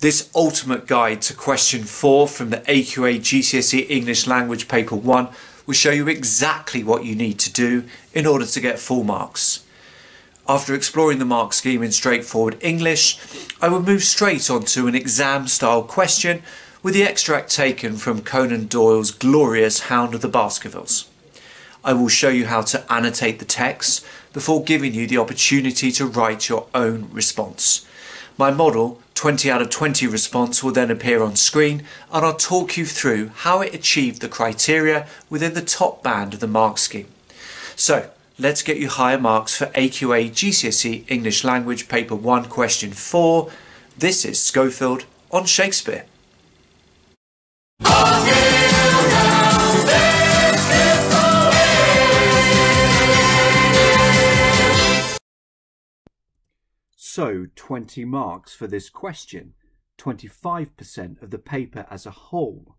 This ultimate guide to question 4 from the AQA GCSE English Language Paper 1 will show you exactly what you need to do in order to get full marks. After exploring the mark scheme in straightforward English, I will move straight onto an exam-style question with the extract taken from Conan Doyle's glorious Hound of the Baskervilles. I will show you how to annotate the text before giving you the opportunity to write your own response. My model 20 out of 20 response will then appear on screen, and I'll talk you through how it achieved the criteria within the top band of the mark scheme. So let's get you higher marks for AQA GCSE English Language Paper 1 Question 4. This is Schofield on Shakespeare. So 20 marks for this question, 25% of the paper as a whole.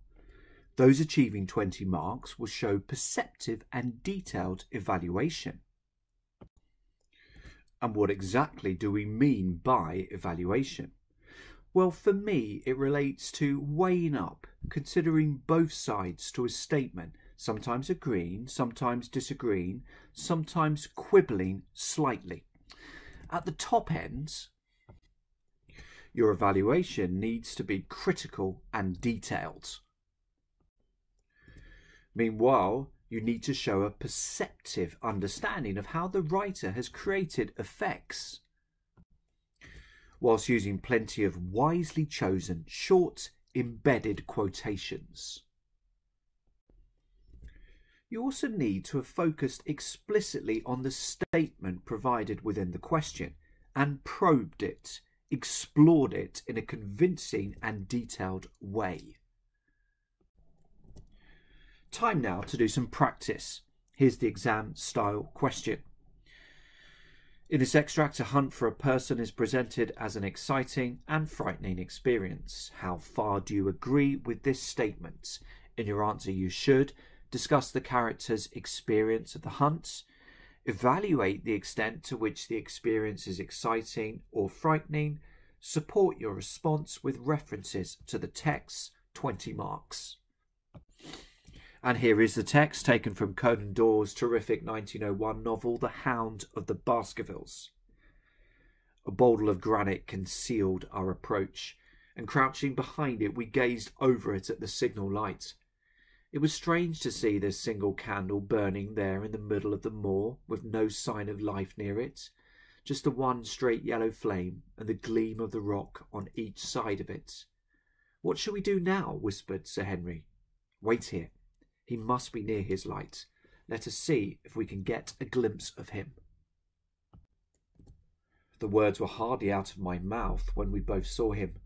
Those achieving 20 marks will show perceptive and detailed evaluation. And what exactly do we mean by evaluation? Well, for me, it relates to weighing up, considering both sides to a statement, sometimes agreeing, sometimes disagreeing, sometimes quibbling slightly. At the top ends, your evaluation needs to be critical and detailed. Meanwhile, you need to show a perceptive understanding of how the writer has created effects, whilst using plenty of wisely chosen, short, embedded quotations. You also need to have focused explicitly on the statement provided within the question and probed it, explored it in a convincing and detailed way. Time now to do some practice. Here's the exam style question. In this extract, a hunt for a person is presented as an exciting and frightening experience. How far do you agree with this statement? In your answer, you should discuss the character's experience of the hunt, evaluate the extent to which the experience is exciting or frightening, support your response with references to the text, 20 marks. And here is the text taken from Conan Doyle's terrific 1901 novel, The Hound of the Baskervilles. A boulder of granite concealed our approach, and crouching behind it we gazed over it at the signal light. It was strange to see this single candle burning there in the middle of the moor, with no sign of life near it, just the one straight yellow flame and the gleam of the rock on each side of it. "What shall we do now?" whispered Sir Henry. "Wait here. He must be near his light. Let us see if we can get a glimpse of him." The words were hardly out of my mouth when we both saw him.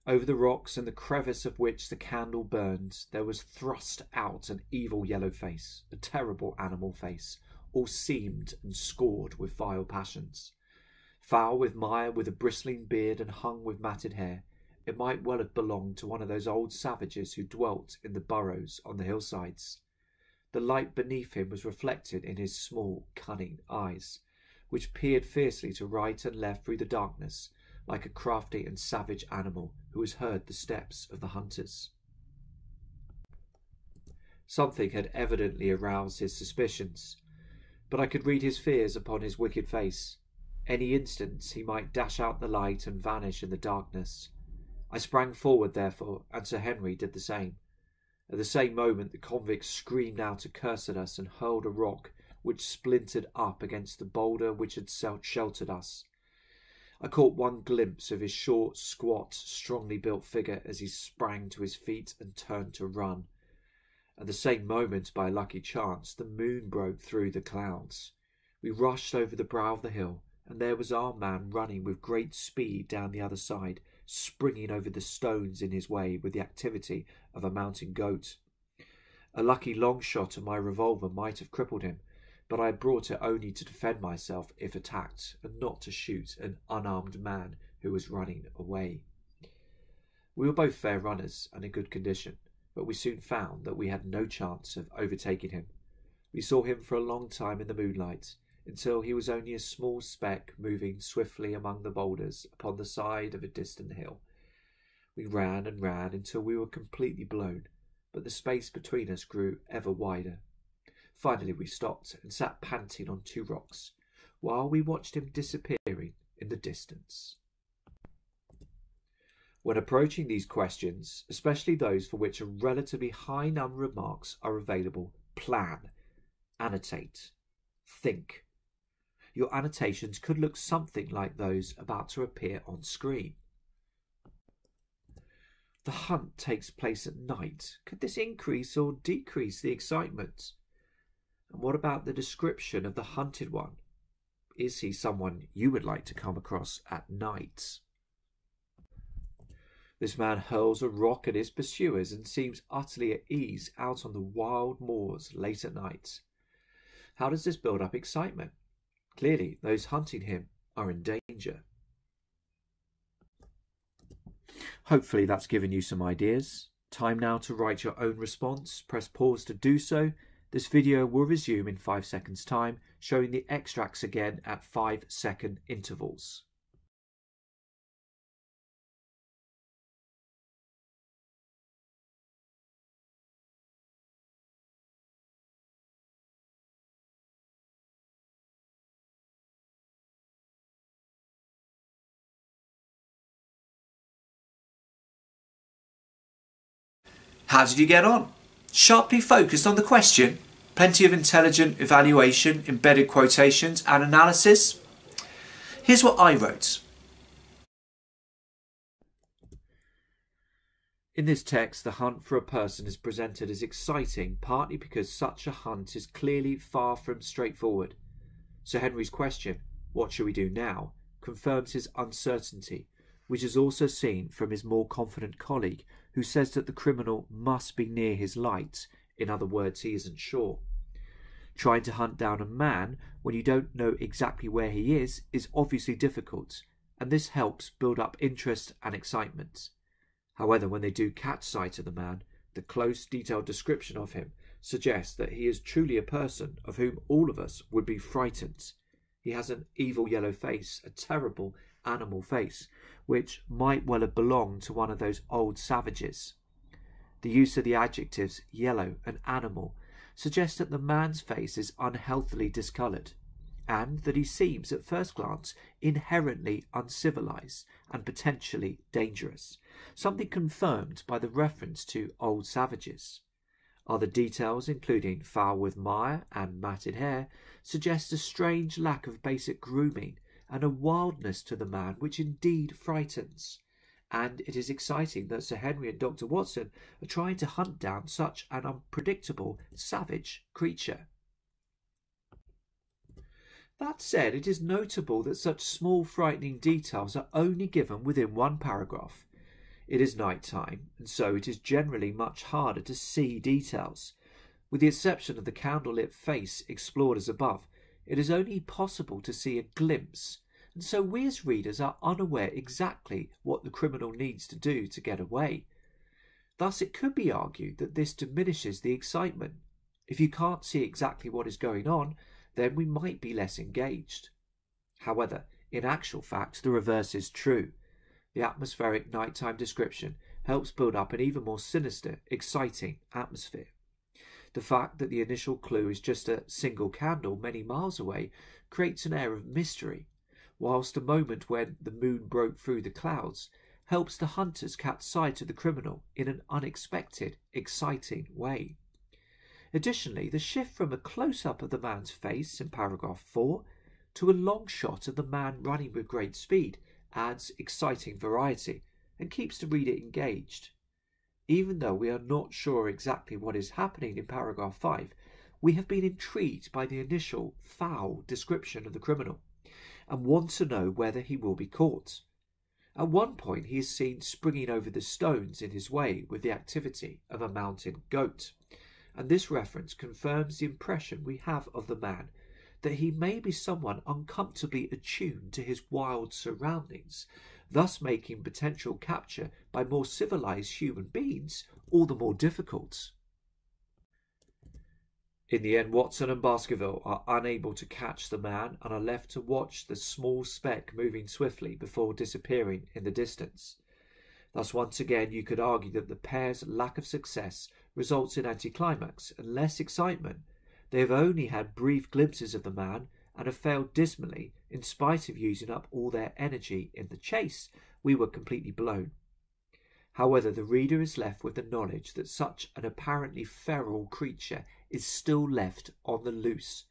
Over the rocks, in the crevice of which the candle burned, there was thrust out an evil yellow face, a terrible animal face, all seamed and scored with vile passions. Foul with mire, with a bristling beard and hung with matted hair, it might well have belonged to one of those old savages who dwelt in the burrows on the hillsides. The light beneath him was reflected in his small, cunning eyes, which peered fiercely to right and left through the darkness, like a crafty and savage animal who has heard the steps of the hunters. Something had evidently aroused his suspicions, but I could read his fears upon his wicked face. Any instant he might dash out the light and vanish in the darkness. I sprang forward, therefore, and Sir Henry did the same. At the same moment the convict screamed out a curse at us and hurled a rock which splintered up against the boulder which had sheltered us. I caught one glimpse of his short, squat, strongly built figure as he sprang to his feet and turned to run. At the same moment, by lucky chance, the moon broke through the clouds. We rushed over the brow of the hill, and there was our man running with great speed down the other side, springing over the stones in his way with the activity of a mountain goat. A lucky long shot of my revolver might have crippled him, but I had brought it only to defend myself if attacked, and not to shoot an unarmed man who was running away. We were both fair runners and in good condition, but we soon found that we had no chance of overtaking him. We saw him for a long time in the moonlight, until he was only a small speck moving swiftly among the boulders upon the side of a distant hill. We ran and ran until we were completely blown, but the space between us grew ever wider. Finally we stopped and sat panting on 2 rocks, while we watched him disappearing in the distance. When approaching these questions, especially those for which a relatively high number of marks are available, plan, annotate, think. Your annotations could look something like those about to appear on screen. The hunt takes place at night. Could this increase or decrease the excitement? And what about the description of the hunted one? Is he someone you would like to come across at night? This man hurls a rock at his pursuers and seems utterly at ease out on the wild moors late at night. How does this build up excitement? Clearly, those hunting him are in danger. Hopefully that's given you some ideas. Time now to write your own response. Press pause to do so. This video will resume in 5 seconds time, showing the extracts again at 5-second intervals. How did you get on? Sharply focused on the question? Plenty of intelligent evaluation, embedded quotations and analysis? Here's what I wrote. In this text, the hunt for a person is presented as exciting, partly because such a hunt is clearly far from straightforward. Sir Henry's question, "What shall we do now?" confirms his uncertainty, which is also seen from his more confident colleague, who says that the criminal must be near his light. In other words, he isn't sure. Trying to hunt down a man when you don't know exactly where he is obviously difficult, and this helps build up interest and excitement. However, when they do catch sight of the man, the close, detailed description of him suggests that he is truly a person of whom all of us would be frightened. He has an evil yellow face, a terrible animal face, which might well have belonged to one of those old savages. The use of the adjectives yellow and animal suggests that the man's face is unhealthily discoloured, and that he seems at first glance inherently uncivilized and potentially dangerous, something confirmed by the reference to old savages. Other details, including foul with mire and matted hair, suggest a strange lack of basic grooming and a wildness to the man which indeed frightens. And it is exciting that Sir Henry and Dr. Watson are trying to hunt down such an unpredictable, savage creature. That said, it is notable that such small frightening details are only given within one paragraph. It is night time, and so it is generally much harder to see details. With the exception of the candlelit face explored as above, it is only possible to see a glimpse, and so we as readers are unaware exactly what the criminal needs to do to get away. Thus it could be argued that this diminishes the excitement. If you can't see exactly what is going on, then we might be less engaged. However, in actual fact, the reverse is true. The atmospheric nighttime description helps build up an even more sinister, exciting atmosphere. The fact that the initial clue is just a single candle many miles away creates an air of mystery, whilst the moment when the moon broke through the clouds helps the hunters catch sight of the criminal in an unexpected, exciting way. Additionally, the shift from a close-up of the man's face in paragraph 4 to a long shot of the man running with great speed adds exciting variety and keeps the reader engaged. Even though we are not sure exactly what is happening in paragraph 5, we have been intrigued by the initial foul description of the criminal and want to know whether he will be caught. At one point he is seen springing over the stones in his way with the activity of a mountain goat, and this reference confirms the impression we have of the man that he may be someone uncomfortably attuned to his wild surroundings, thus making potential capture by more civilized human beings all the more difficult. In the end, Watson and Baskervilles are unable to catch the man and are left to watch the small speck moving swiftly before disappearing in the distance. Thus, once again, you could argue that the pair's lack of success results in anticlimax and less excitement. They have only had brief glimpses of the man and have failed dismally in spite of using up all their energy in the chase. We were completely blown. However, the reader is left with the knowledge that such an apparently feral creature is still left on the loose,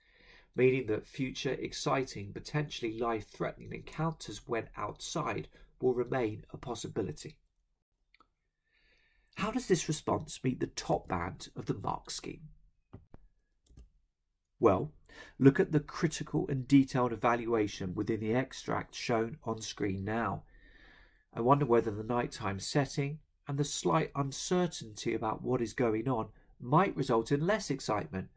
meaning that future exciting, potentially life-threatening encounters when outside will remain a possibility. How does this response meet the top band of the mark scheme? Well, look at the critical and detailed evaluation within the extract shown on screen now. I wonder whether the nighttime setting and the slight uncertainty about what is going on might result in less excitement,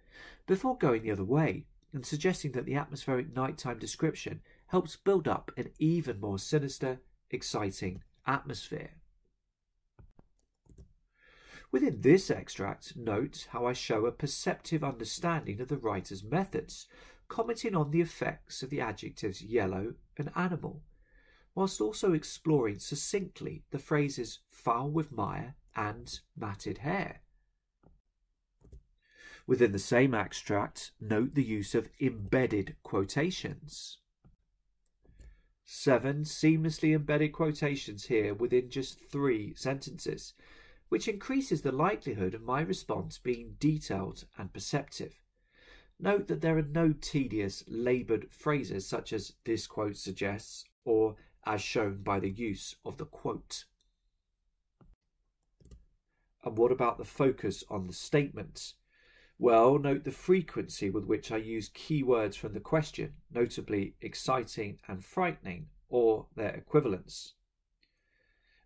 before going the other way and suggesting that the atmospheric nighttime description helps build up an even more sinister, exciting atmosphere. Within this extract, note how I show a perceptive understanding of the writer's methods, commenting on the effects of the adjectives yellow and animal, whilst also exploring succinctly the phrases foul with mire and matted hair. Within the same extract, note the use of embedded quotations. 7 seamlessly embedded quotations here within just 3 sentences, which increases the likelihood of my response being detailed and perceptive. Note that there are no tedious, laboured phrases such as "this quote suggests" or "as shown by the use of the quote." And what about the focus on the statement? Well, note the frequency with which I use keywords from the question, notably exciting and frightening, or their equivalents.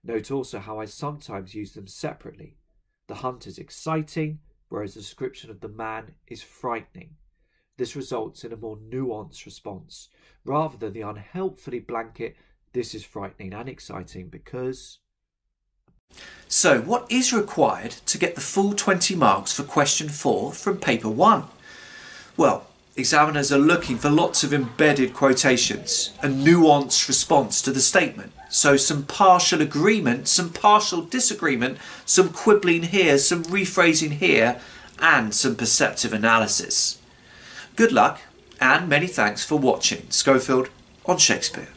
Note also how I sometimes use them separately. The hunt is exciting, whereas the description of the man is frightening. This results in a more nuanced response, rather than the unhelpfully blanket "this is frightening and exciting because..." So, what is required to get the full 20 marks for question 4 from paper 1? Well, examiners are looking for lots of embedded quotations, a nuanced response to the statement. So some partial agreement, some partial disagreement, some quibbling here, some rephrasing here, and some perceptive analysis. Good luck, and many thanks for watching Schofield on Shakespeare.